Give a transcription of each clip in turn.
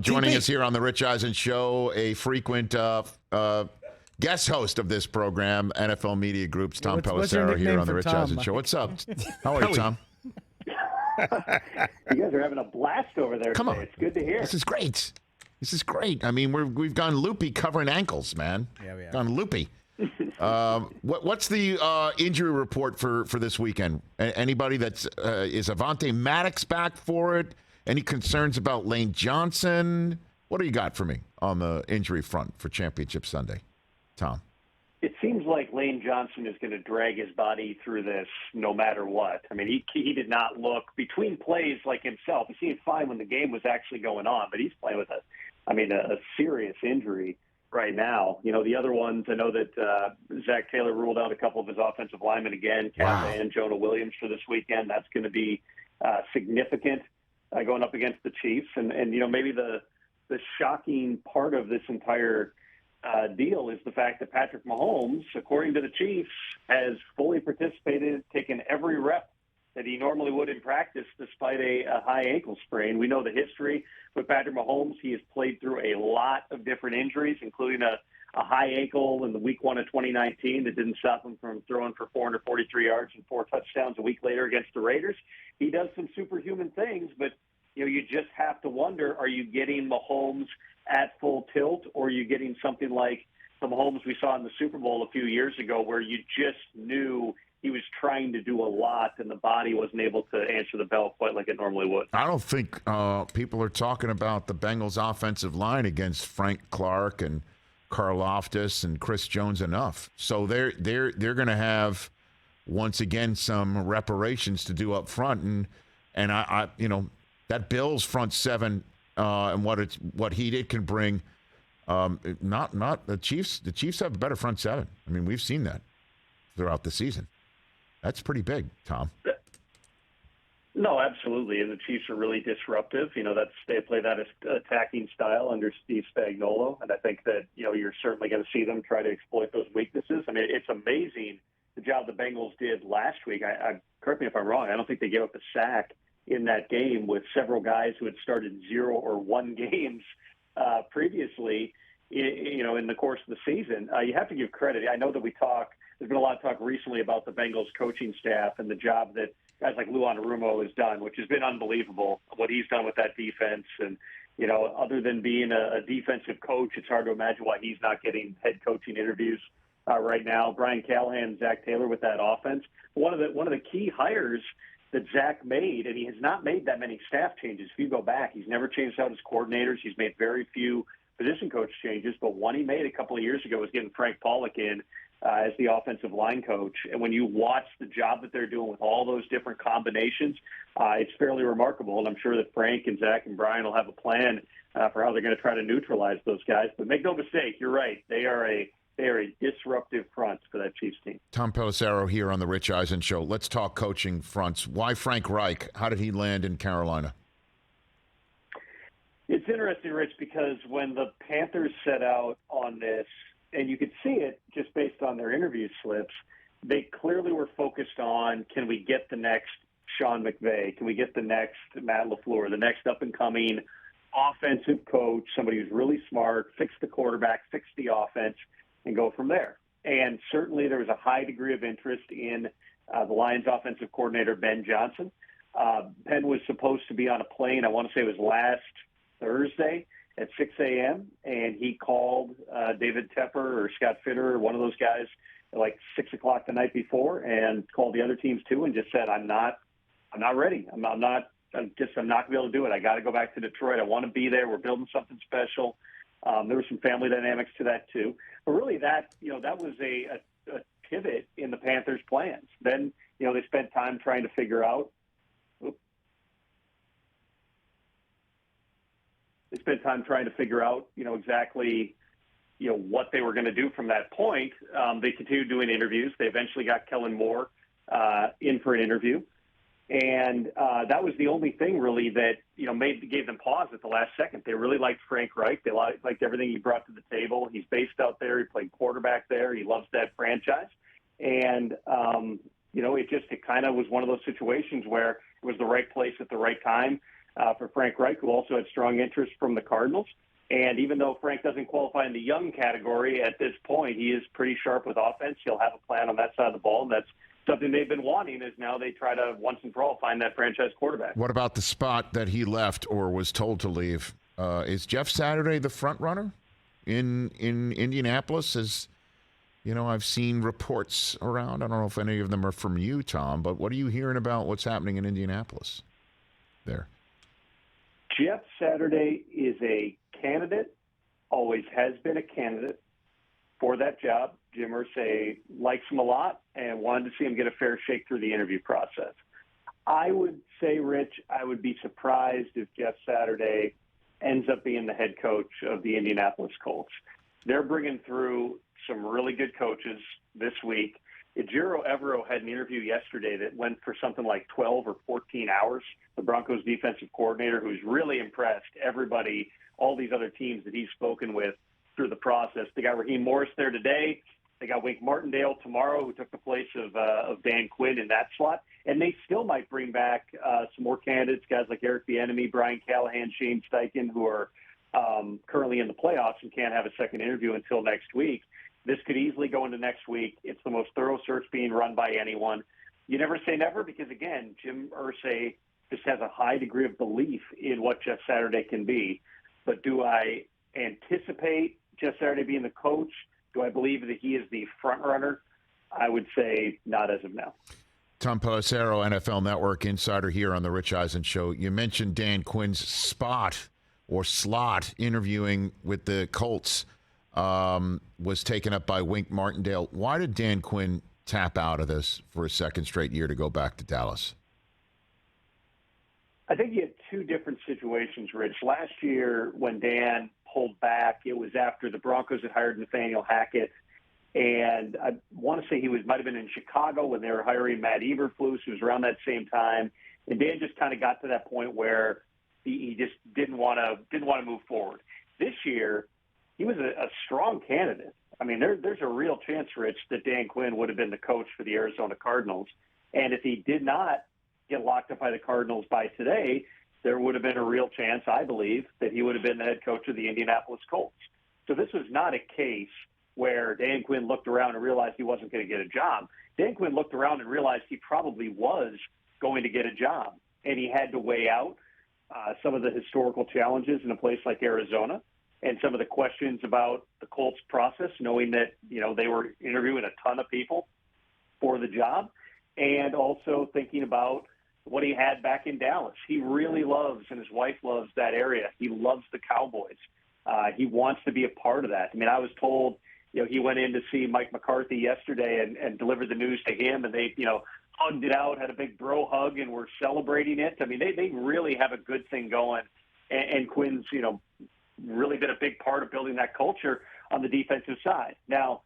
Joining us here on the Rich Eisen Show, a frequent guest host of this program, NFL Media Group's Tom Pelissero here on the Rich Eisen Show. What's up? How are you, Tom? You guys are having a blast over there Come today. on. It's good to hear. This is great. This is great. I mean, we've gone loopy covering ankles, man. Yeah, we have. Gone loopy. What's the injury report for this weekend? Anybody that's is Avonte Maddox back for it? Any concerns about Lane Johnson? What do you got for me on the injury front for Championship Sunday, Tom? It seems like Lane Johnson is going to drag his body through this no matter what. I mean, he did not look between plays like himself. He seemed fine when the game was actually going on, but he's playing with a serious injury right now. You know, the other ones, I know that Zach Taylor ruled out a couple of his offensive linemen again, Callahan and Jonah Williams for this weekend. That's going to be significant going up against the Chiefs. And you know, maybe the shocking part of this entire deal is the fact that Patrick Mahomes, according to the Chiefs, has fully participated, taken every rep that he normally would in practice despite a high ankle sprain. We know the history with Patrick Mahomes. He has played through a lot of different injuries, including a high ankle in the week 1 of 2019 that didn't stop him from throwing for 443 yards and 4 touchdowns a week later against the Raiders. He does some superhuman things, but you know, you just have to wonder, are you getting Mahomes at full tilt, or are you getting something like the Mahomes we saw in the Super Bowl a few years ago where you just knew he was trying to do a lot and the body wasn't able to answer the bell quite like it normally would? I don't think people are talking about the Bengals' offensive line against Frank Clark and Karlaftis and Chris Jones enough. So they're going to have once again some reparations to do up front, and I you know, that Bills front seven and what he can bring. Not the Chiefs. The Chiefs have a better front seven. I mean, we've seen that throughout the season. That's pretty big, Tom. No, absolutely. And the Chiefs are really disruptive. You know, they play that attacking style under Steve Spagnuolo. And I think that, you know, you're certainly going to see them try to exploit those weaknesses. I mean, it's amazing the job the Bengals did last week. Correct me if I'm wrong. I don't think they gave up a sack in that game with several guys who had started 0 or 1 games previously, you know, in the course of the season. You have to give credit. I know that there's been a lot of talk recently about the Bengals coaching staff and the job that guys like Lou Anarumo has done, which has been unbelievable, what he's done with that defense. And, you know, other than being a defensive coach, it's hard to imagine why he's not getting head coaching interviews right now. Brian Callahan, Zach Taylor with that offense. One of the key hires that Zach made, and he has not made that many staff changes. If you go back, he's never changed out his coordinators. He's made very few position coach changes, but one he made a couple of years ago was getting Frank Pollock in as the offensive line coach. And when you watch the job that they're doing with all those different combinations, it's fairly remarkable. And I'm sure that Frank and Zach and Brian will have a plan for how they're going to try to neutralize those guys. But make no mistake, you're right. They are a disruptive front for that Chiefs team. Tom Pelissero here on the Rich Eisen Show. Let's talk coaching fronts. Why Frank Reich? How did he land in Carolina? It's interesting, Rich, because when the Panthers set out on this, and you could see it just based on their interview slips, they clearly were focused on, can we get the next Sean McVay? Can we get the next Matt LaFleur, the next up-and-coming offensive coach, somebody who's really smart, fix the quarterback, fix the offense, and go from there. And certainly there was a high degree of interest in the Lions offensive coordinator, Ben Johnson. Ben was supposed to be on a plane, I want to say it was last Thursday at 6 a.m., and he called David Tepper or Scott Fitter, or one of those guys, at like 6 o'clock the night before, and called the other teams too and just said, I'm not ready. I'm not going to be able to do it. I got to go back to Detroit. I want to be there. We're building something special. There were some family dynamics to that too. But really that was a pivot in the Panthers' plans. Then, you know, they spent time trying to figure out you know, exactly, you know, what they were going to do from that point. They continued doing interviews. They eventually got Kellen Moore in for an interview. And that was the only thing really that, you know, gave them pause at the last second. They really liked Frank Reich. They liked everything he brought to the table. He's based out there. He played quarterback there. He loves that franchise. And, you know, it kind of was one of those situations where it was the right place at the right time. for Frank Reich, who also had strong interest from the Cardinals. And even though Frank doesn't qualify in the young category at this point, he is pretty sharp with offense. He'll have a plan on that side of the ball, and that's something they've been wanting, is now they try to once and for all find that franchise quarterback. What about the spot that he left or was told to leave? Is Jeff Saturday the front runner in Indianapolis? As you know, I've seen reports around. I don't know if any of them are from you, Tom, but what are you hearing about what's happening in Indianapolis there? Jeff Saturday is a candidate, always has been a candidate for that job. Jim Irsay likes him a lot and wanted to see him get a fair shake through the interview process. I would say, Rich, I would be surprised if Jeff Saturday ends up being the head coach of the Indianapolis Colts. They're bringing through some really good coaches this week. Ejiro Evero had an interview yesterday that went for something like 12 or 14 hours. The Broncos defensive coordinator, who's really impressed everybody, all these other teams that he's spoken with through the process. They got Raheem Morris there today. They got Wink Martindale tomorrow, who took the place of Dan Quinn in that slot. And they still might bring back some more candidates, guys like Eric Bieniemy, Brian Callahan, Shane Steichen, who are currently in the playoffs and can't have a second interview until next week. This could easily go into next week. It's the most thorough search being run by anyone. You never say never because, again, Jim Irsay just has a high degree of belief in what Jeff Saturday can be. But do I anticipate Jeff Saturday being the coach? Do I believe that he is the front runner? I would say not as of now. Tom Pelissero, NFL Network insider here on the Rich Eisen Show. You mentioned Dan Quinn's spot or slot interviewing with the Colts was taken up by Wink Martindale. Why did Dan Quinn tap out of this for a second straight year to go back to Dallas? I think you had two different situations, Rich. Last year when Dan pulled back, it was after the Broncos had hired Nathaniel Hackett. And I want to say he might have been in Chicago when they were hiring Matt Eberflus, who was around that same time. And Dan just kind of got to that point where he just didn't want to move forward. This year, he was a strong candidate. I mean, there's a real chance, Rich, that Dan Quinn would have been the coach for the Arizona Cardinals. And if he did not get locked up by the Cardinals by today, there would have been a real chance, I believe, that he would have been the head coach of the Indianapolis Colts. So this was not a case where Dan Quinn looked around and realized he wasn't going to get a job. Dan Quinn looked around and realized he probably was going to get a job, and he had to weigh out some of the historical challenges in a place like Arizona and some of the questions about the Colts process, knowing that, you know, they were interviewing a ton of people for the job, and also thinking about what he had back in Dallas. He really loves, and his wife loves that area. He loves the Cowboys. He wants to be a part of that. I mean, I was told, you know, he went in to see Mike McCarthy yesterday and delivered the news to him, and they, you know, hugged it out, had a big bro hug, and were celebrating it. I mean, they really have a good thing going, and Quinn's, you know, really been a big part of building that culture on the defensive side. Now,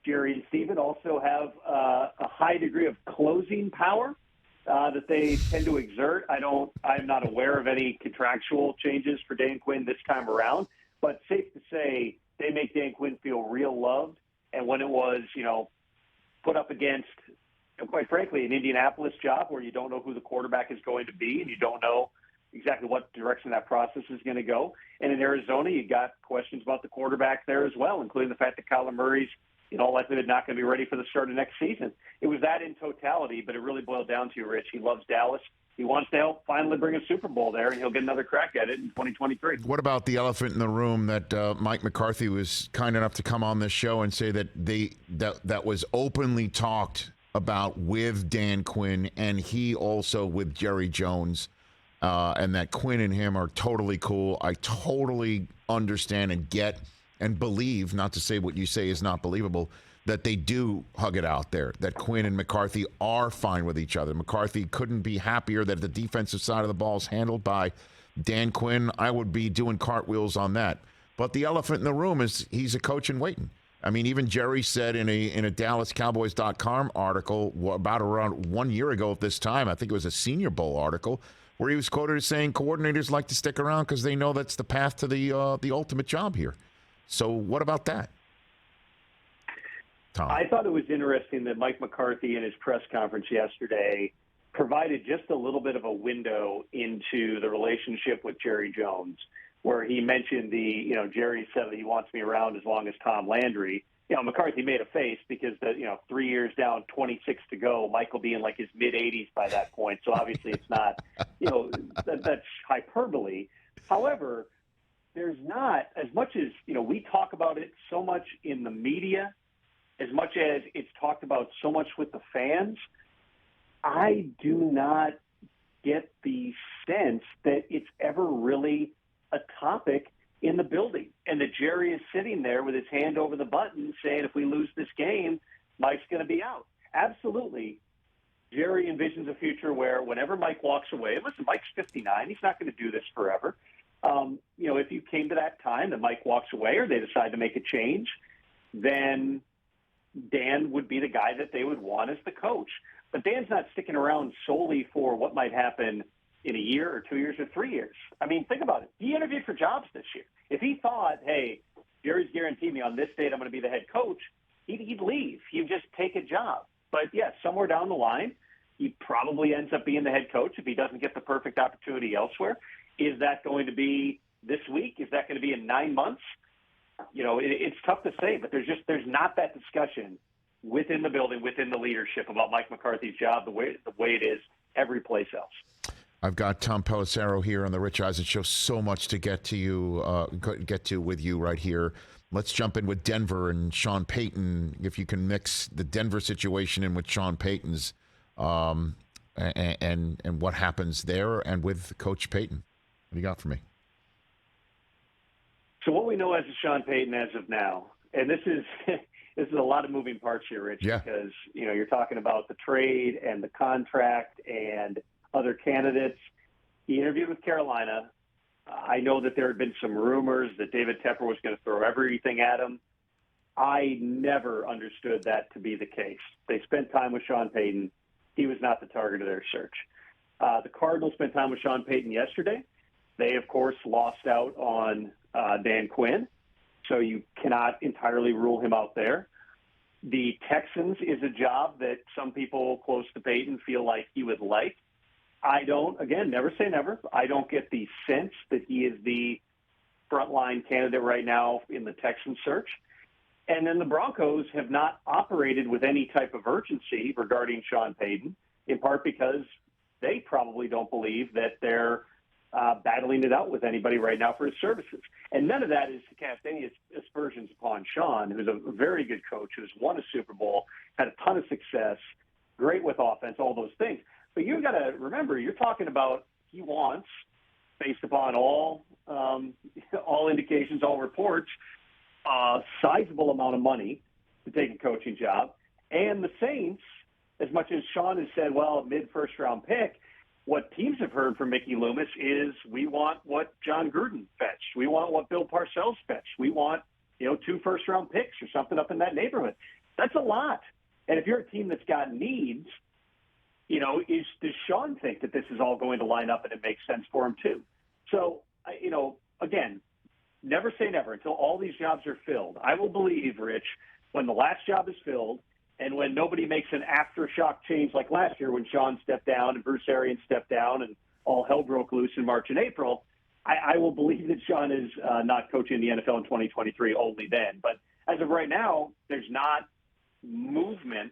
Jerry and Steven also have a high degree of closing power that they tend to exert. I'm not aware of any contractual changes for Dan Quinn this time around, but safe to say they make Dan Quinn feel real loved. And when it was, you know, put up against, quite frankly, an Indianapolis job where you don't know who the quarterback is going to be and you don't know exactly what direction that process is going to go. And in Arizona, you got questions about the quarterback there as well, including the fact that Kyler Murray's, in all likelihood, not going to be ready for the start of next season. It was that in totality, but it really boiled down to, Rich, he loves Dallas. He wants to help finally bring a Super Bowl there, and he'll get another crack at it in 2023. What about the elephant in the room that Mike McCarthy was kind enough to come on this show and say that that was openly talked about with Dan Quinn, and he also with Jerry Jones, and that Quinn and him are totally cool. I totally understand and get and believe, not to say what you say is not believable, that they do hug it out there, that Quinn and McCarthy are fine with each other. McCarthy couldn't be happier that the defensive side of the ball is handled by Dan Quinn. I would be doing cartwheels on that. But the elephant in the room is he's a coach in waiting. I mean, even Jerry said in a DallasCowboys.com article about around 1 year ago at this time, I think it was a Senior Bowl article, where he was quoted as saying coordinators like to stick around because they know that's the path to the ultimate job here. So what about that, Tom? I thought it was interesting that Mike McCarthy in his press conference yesterday provided just a little bit of a window into the relationship with Jerry Jones, where he mentioned Jerry said that he wants me around as long as Tom Landry. McCarthy made a face because 3 years down, 26 to go, Mike will be in like his mid-80s by that point. So obviously it's not, that's hyperbole. However, there's not, as much as, we talk about it so much in the media, as much as it's talked about so much with the fans, I do not get the sense that it's ever really a topic in the building, and that Jerry is sitting there with his hand over the button saying, if we lose this game, Mike's going to be out. Absolutely. Jerry envisions a future where whenever Mike walks away, listen, Mike's 59, he's not going to do this forever. If you came to that time that Mike walks away or they decide to make a change, then Dan would be the guy that they would want as the coach. But Dan's not sticking around solely for what might happen in a year or 2 years or 3 years. I mean, think about it. He interviewed for jobs this year. If he thought, hey, Jerry's guaranteed me on this date I'm going to be the head coach, he'd leave. He'd just take a job. But, yes, somewhere down the line, he probably ends up being the head coach if he doesn't get the perfect opportunity elsewhere. Is that going to be this week? Is that going to be in 9 months? It's tough to say, but there's not that discussion within the building, within the leadership about Mike McCarthy's job the way it is every place else. I've got Tom Pelissero here on the Rich Eisen Show. So much to get to with you right here. Let's jump in with Denver and Sean Payton. If you can mix the Denver situation in with Sean Payton's and what happens there, and with Coach Payton. What do you got for me? So what we know as of Sean Payton as of now, and this is a lot of moving parts here, Rich, because you're talking about the trade and the contract and other candidates. He interviewed with Carolina. I know that there had been some rumors that David Tepper was going to throw everything at him. I never understood that to be the case. They spent time with Sean Payton. He was not the target of their search. The Cardinals spent time with Sean Payton yesterday. They, of course, lost out on Dan Quinn, so you cannot entirely rule him out there. The Texans is a job that some people close to Payton feel like he would like. I don't, again, never say never. I don't get the sense that he is the frontline candidate right now in the Texans search. And then the Broncos have not operated with any type of urgency regarding Sean Payton, in part because they probably don't believe that they're battling it out with anybody right now for his services. And none of that is to cast any aspersions upon Sean, who's a very good coach, who's won a Super Bowl, had a ton of success, great with offense, all those things. But you've got to remember, you're talking about he wants, based upon all indications, all reports, a sizable amount of money to take a coaching job. And the Saints, as much as Sean has said, well, mid-first round pick, what teams have heard from Mickey Loomis is we want what John Gruden fetched. We want what Bill Parcells fetched. We want, 2 first-round picks or something up in that neighborhood. That's a lot. And if you're a team that's got needs, does Sean think that this is all going to line up and it makes sense for him too? So, again, never say never until all these jobs are filled. I will believe, Rich, when the last job is filled and when nobody makes an aftershock change like last year when Sean stepped down and Bruce Arians stepped down and all hell broke loose in March and April, I will believe that Sean is not coaching the NFL in 2023 only then. But as of right now, there's not movement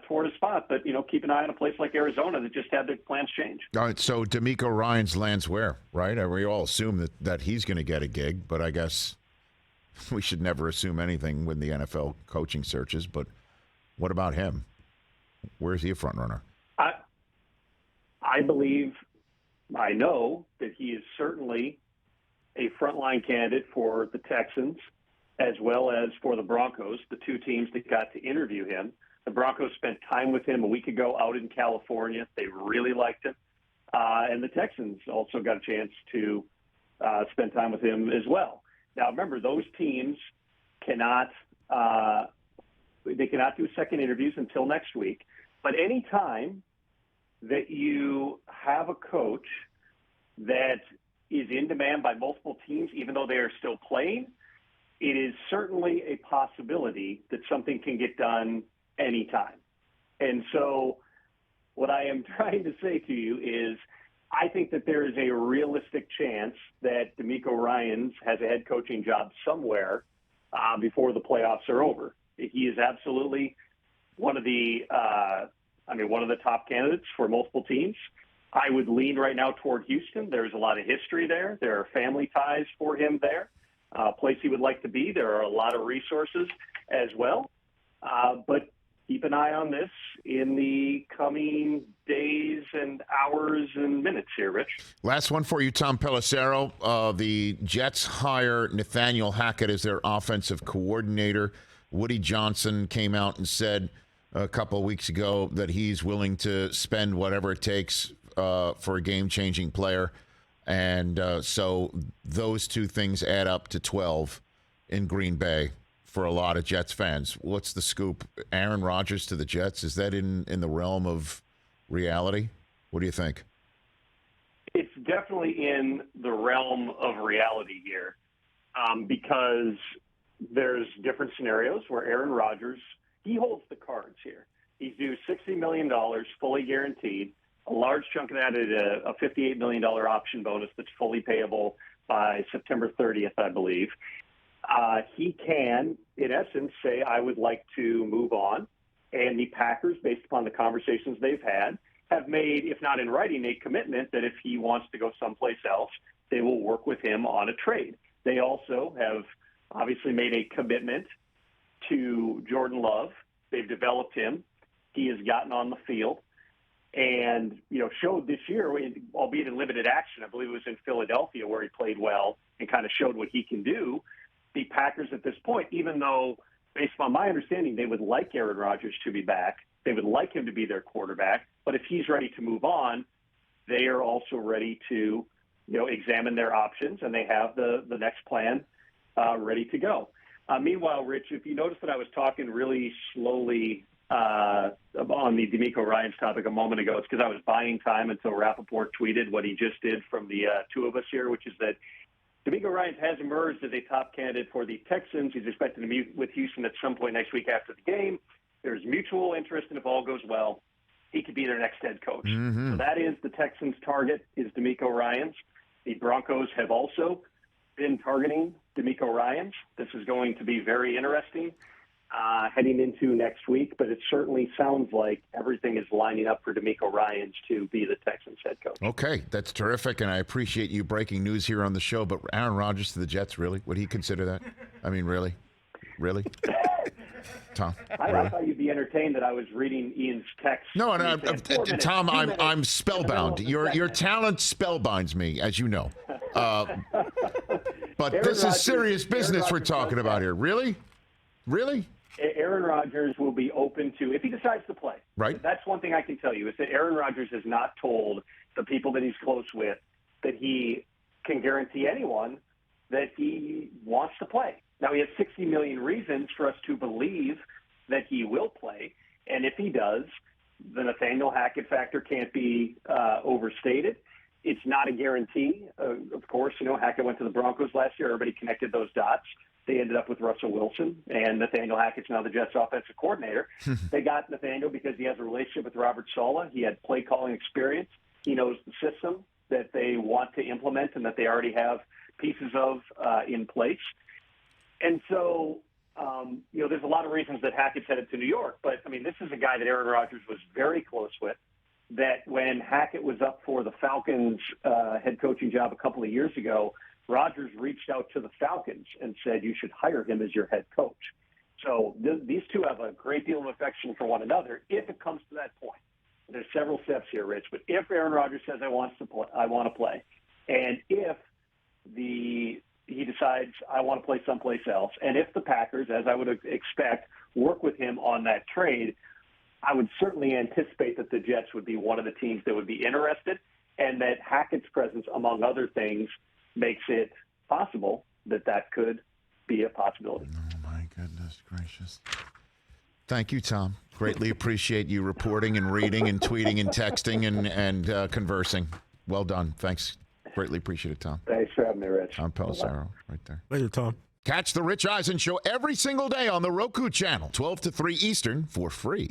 toward a spot. But, keep an eye on a place like Arizona that just had their plans change. All right, so DeMeco Ryans lands where, right? We all assume that he's going to get a gig, but I guess we should never assume anything with the NFL coaching searches. But what about him? Where's he a front runner? I know that he is certainly a frontline candidate for the Texans as well as for the Broncos, the two teams that got to interview him. The Broncos spent time with him a week ago out in California. They really liked him. And the Texans also got a chance to spend time with him as well. Now, remember, those teams cannot do second interviews until next week. But any time that you have a coach that is in demand by multiple teams, even though they are still playing, it is certainly a possibility that something can get done anytime. And so What I am trying to say to you is I think that there is a realistic chance that DeMeco Ryans has a head coaching job somewhere before the playoffs are over. He is absolutely one of the top candidates for multiple teams. I would lean right now toward Houston. There's a lot of history there. There are family ties for him there. A place he would like to be. There are a lot of resources as well. But keep an eye on this in the coming days and hours and minutes here, Rich. Last one for you, Tom Pelissero. The Jets hire Nathaniel Hackett as their offensive coordinator. Woody Johnson came out and said a couple of weeks ago that he's willing to spend whatever it takes for a game-changing player. And so those two things add up to 12 in Green Bay for a lot of Jets fans. What's the scoop? Aaron Rodgers to the Jets, is that in the realm of reality? What do you think? It's definitely in the realm of reality here because there's different scenarios where Aaron Rodgers, he holds the cards here. He's due $60 million, fully guaranteed. A large chunk of that is a $58 million option bonus that's fully payable by September 30th, I believe. He can, in essence, say, I would like to move on. And the Packers, based upon the conversations they've had, have made, if not in writing, a commitment that if he wants to go someplace else, they will work with him on a trade. They also have obviously made a commitment to Jordan Love. They've developed him. He has gotten on the field. And, showed this year, albeit in limited action, I believe it was in Philadelphia where he played well and kind of showed what he can do. The Packers at this point, even though, based on my understanding, they would like Aaron Rodgers to be back, they would like him to be their quarterback, but if he's ready to move on, they are also ready to, examine their options, and they have the next plan ready to go. Meanwhile, Rich, if you notice that I was talking really slowly on the DeMeco Ryans topic a moment ago, it's because I was buying time until Rappaport tweeted what he just did from the two of us here, which is that DeMeco Ryans has emerged as a top candidate for the Texans. He's expected to meet with Houston at some point next week after the game. There's mutual interest, and if all goes well, he could be their next head coach. So that is the Texans' target, is DeMeco Ryans. The Broncos have also been targeting DeMeco Ryans. This is going to be very interesting heading into next week, but it certainly sounds like everything is lining up for DeMeco Ryans to be the Texans head coach. Okay, that's terrific, and I appreciate you breaking news here on the show, but Aaron Rodgers to the Jets, really? Would he consider that? I mean, really? Really? Tom? I thought you'd be entertained that I was reading Ian's text. No, Tom, I'm spellbound. Your talent spellbinds me, as you know. But this is serious business we're talking about here. Really? Really? Aaron Rodgers will be open to, if he decides to play. Right. That's one thing I can tell you, is that Aaron Rodgers has not told the people that he's close with that he can guarantee anyone that he wants to play. Now, he has 60 million reasons for us to believe that he will play, and if he does, the Nathaniel Hackett factor can't be overstated. It's not a guarantee. Of course, Hackett went to the Broncos last year. Everybody connected those dots. They ended up with Russell Wilson, and Nathaniel Hackett's now the Jets offensive coordinator. They got Nathaniel because he has a relationship with Robert Saleh. He had play-calling experience. He knows the system that they want to implement and that they already have pieces of in place. And so, there's a lot of reasons that Hackett's headed to New York. But, this is a guy that Aaron Rodgers was very close with, that when Hackett was up for the Falcons head coaching job a couple of years ago, Rodgers reached out to the Falcons and said, you should hire him as your head coach. So these two have a great deal of affection for one another if it comes to that point. There's several steps here, Rich, but if Aaron Rodgers says, I want to play, and if he decides I want to play someplace else, and if the Packers, as I would expect, work with him on that trade, I would certainly anticipate that the Jets would be one of the teams that would be interested, and that Hackett's presence, among other things, makes it possible that could be a possibility. Oh, my goodness gracious. Thank you, Tom. Greatly appreciate you reporting and reading and tweeting and texting and conversing. Well done. Thanks. Greatly appreciate it, Tom. Thanks for having me, Rich. Tom Pelissero, right there. Later, Tom. Catch the Rich Eisen Show every single day on the Roku channel, 12 to 3 Eastern, for free.